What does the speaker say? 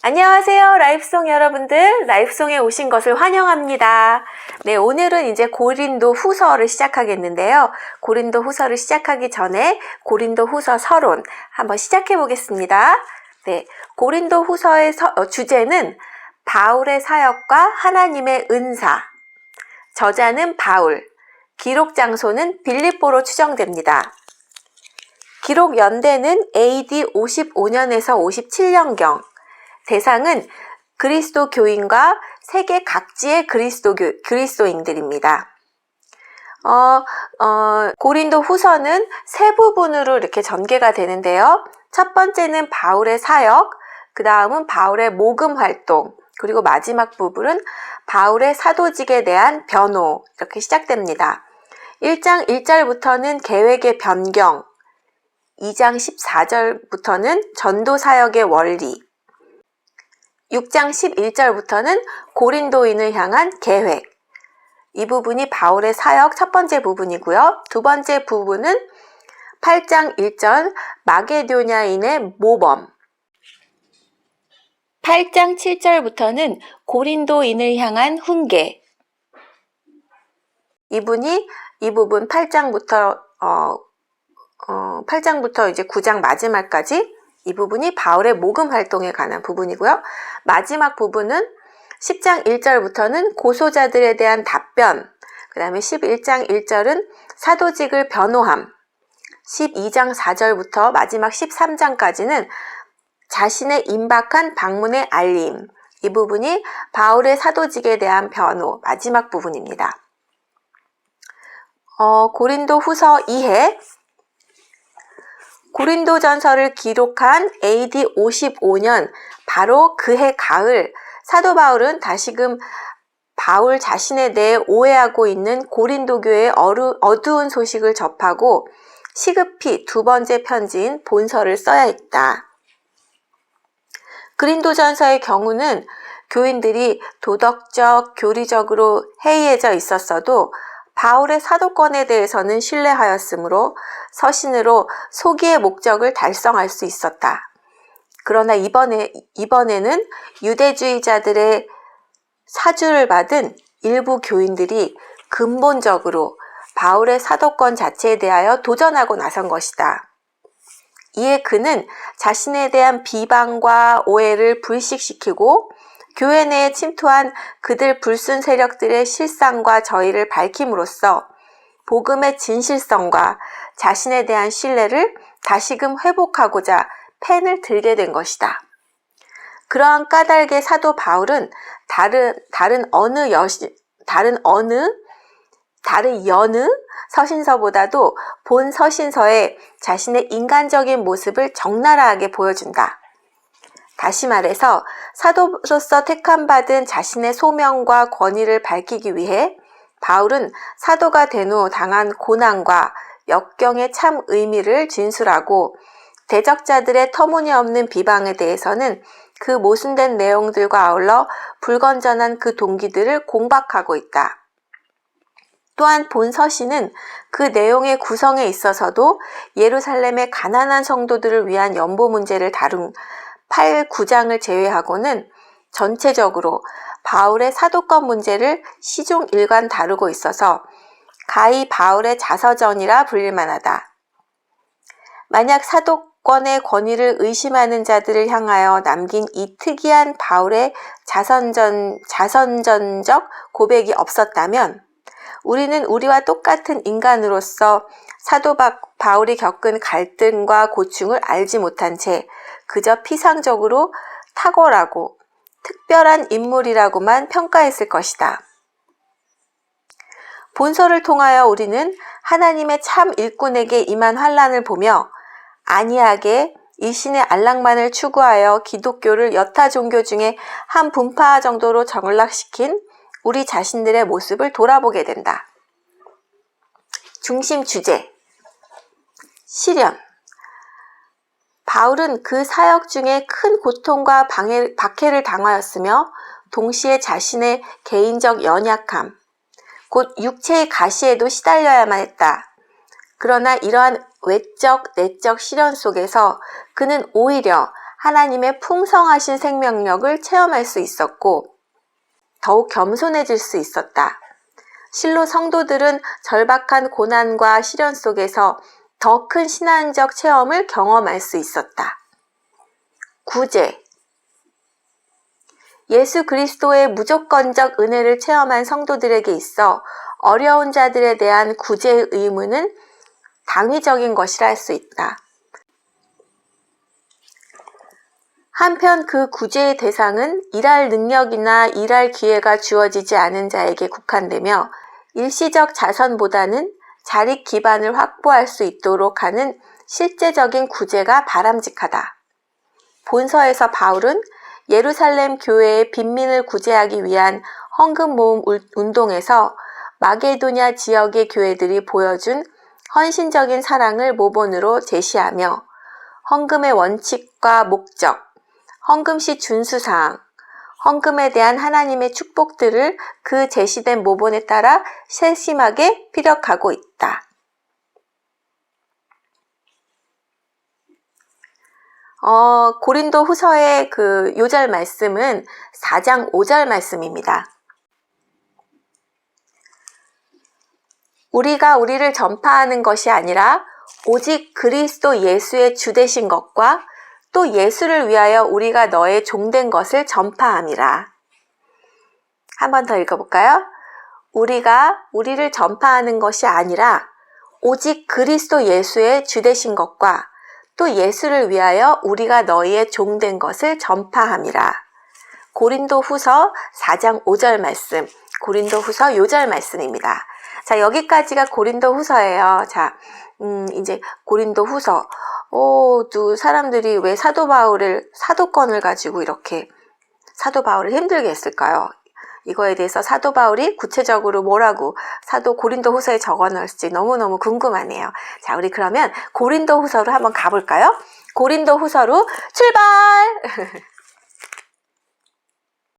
안녕하세요, 라이프송 여러분들. 라이프송에 오신 것을 환영합니다. 네, 오늘은 이제 고린도 후서를 시작하겠는데요. 고린도 후서를 시작하기 전에 고린도 후서 서론 한번 시작해 보겠습니다. 네, 고린도 후서의 주제는 바울의 사역과 하나님의 은사. 저자는 바울, 기록 장소는 빌립보로 추정됩니다. 기록 연대는 AD 55년에서 57년경. 대상은 그리스도 교인과 세계 각지의 그리스도인들입니다. 고린도 후서는 세 부분으로 이렇게 전개가 되는데요. 첫 번째는 바울의 사역, 그 다음은 바울의 모금 활동, 그리고 마지막 부분은 바울의 사도직에 대한 변호, 이렇게 시작됩니다. 1장 1절부터는 계획의 변경, 2장 14절부터는 전도 사역의 원리, 6장 11절부터는 고린도인을 향한 계획. 이 부분이 바울의 사역 첫 번째 부분이고요. 두 번째 부분은 8장 1절 마게도냐인의 모범. 8장 7절부터는 고린도인을 향한 훈계. 이 부분 8장부터 이제 9장 마지막까지 이 부분이 바울의 모금 활동에 관한 부분이고요. 마지막 부분은 10장 1절부터는 고소자들에 대한 답변, 그 다음에 11장 1절은 사도직을 변호함, 12장 4절부터 마지막 13장까지는 자신의 임박한 방문의 알림, 이 부분이 바울의 사도직에 대한 변호, 마지막 부분입니다. 고린도 후서 2회, 고린도전서를 기록한 AD 55년 바로 그해 가을, 사도 바울은 다시금 바울 자신에 대해 오해하고 있는 고린도 교회의 어두운 소식을 접하고 시급히 두 번째 편지인 본서를 써야 했다. 고린도전서의 경우는 교인들이 도덕적, 교리적으로 해이해져 있었어도 바울의 사도권에 대해서는 신뢰하였으므로 서신으로 소기의 목적을 달성할 수 있었다. 그러나 이번에는 유대주의자들의 사주를 받은 일부 교인들이 근본적으로 바울의 사도권 자체에 대하여 도전하고 나선 것이다. 이에 그는 자신에 대한 비방과 오해를 불식시키고 교회 내에 침투한 그들 불순 세력들의 실상과 저희를 밝힘으로써 복음의 진실성과 자신에 대한 신뢰를 다시금 회복하고자 펜을 들게 된 것이다. 그러한 까닭의 사도 바울은 다른 여느 서신서보다도 본 서신서에 자신의 인간적인 모습을 적나라하게 보여준다. 다시 말해서 사도로서 택함받은 자신의 소명과 권위를 밝히기 위해 바울은 사도가 된 후 당한 고난과 역경의 참 의미를 진술하고 대적자들의 터무니없는 비방에 대해서는 그 모순된 내용들과 아울러 불건전한 그 동기들을 공박하고 있다. 또한 본 서신은 그 내용의 구성에 있어서도 예루살렘의 가난한 성도들을 위한 연보 문제를 다룬 8, 9장을 제외하고는 전체적으로 바울의 사도권 문제를 시종일관 다루고 있어서 가히 바울의 자서전이라 불릴 만하다. 만약 사도권의 권위를 의심하는 자들을 향하여 남긴 이 특이한 바울의 자선전적 고백이 없었다면 우리는 우리와 똑같은 인간으로서 사도 바울이 겪은 갈등과 고충을 알지 못한 채 그저 피상적으로 탁월하고 특별한 인물이라고만 평가했을 것이다. 본서를 통하여 우리는 하나님의 참 일꾼에게 임한 환난을 보며 안이하게 일신의 안락만을 추구하여 기독교를 여타 종교 중에 한 분파 정도로 전락시킨 우리 자신들의 모습을 돌아보게 된다. 중심 주제, 시련. 바울은 그 사역 중에 큰 고통과 박해를 당하였으며 동시에 자신의 개인적 연약함, 곧 육체의 가시에도 시달려야만 했다. 그러나 이러한 외적, 내적 시련 속에서 그는 오히려 하나님의 풍성하신 생명력을 체험할 수 있었고 더욱 겸손해질 수 있었다. 실로 성도들은 절박한 고난과 시련 속에서 더 큰 신앙적 체험을 경험할 수 있었다. 구제. 예수 그리스도의 무조건적 은혜를 체험한 성도들에게 있어 어려운 자들에 대한 구제의 의무는 당위적인 것이라 할 수 있다. 한편 그 구제의 대상은 일할 능력이나 일할 기회가 주어지지 않은 자에게 국한되며 일시적 자선보다는 자립 기반을 확보할 수 있도록 하는 실제적인 구제가 바람직하다. 본서에서 바울은 예루살렘 교회의 빈민을 구제하기 위한 헌금 모금 운동에서 마게도냐 지역의 교회들이 보여준 헌신적인 사랑을 모본으로 제시하며 헌금의 원칙과 목적, 헌금 시 준수사항, 헌금에 대한 하나님의 축복들을 그 제시된 모본에 따라 세심하게 피력하고 있다. 고린도 후서의 그 요절 말씀은 4장 5절 말씀입니다. 우리가 우리를 전파하는 것이 아니라 오직 그리스도 예수의 주 되신 것과 또 예수를 위하여 우리가 너의 종된 것을 전파함이라. 한 번 더 읽어볼까요? 우리가 우리를 전파하는 것이 아니라 오직 그리스도 예수의 주 되신 것과 또 예수를 위하여 우리가 너희의 종된 것을 전파함이라. 고린도 후서 4장 5절 말씀, 고린도 후서 요절 말씀입니다. 자, 여기까지가 고린도 후서예요. 자, 이제 고린도 후서. 또 사람들이 왜 사도 바울을, 사도권을 가지고 이렇게 사도 바울을 힘들게 했을까요? 이거에 대해서 사도 바울이 구체적으로 뭐라고 사도 고린도 후서에 적어 놓을지 너무너무 궁금하네요. 자, 우리 그러면 고린도 후서로 한번 가볼까요? 고린도 후서로 출발!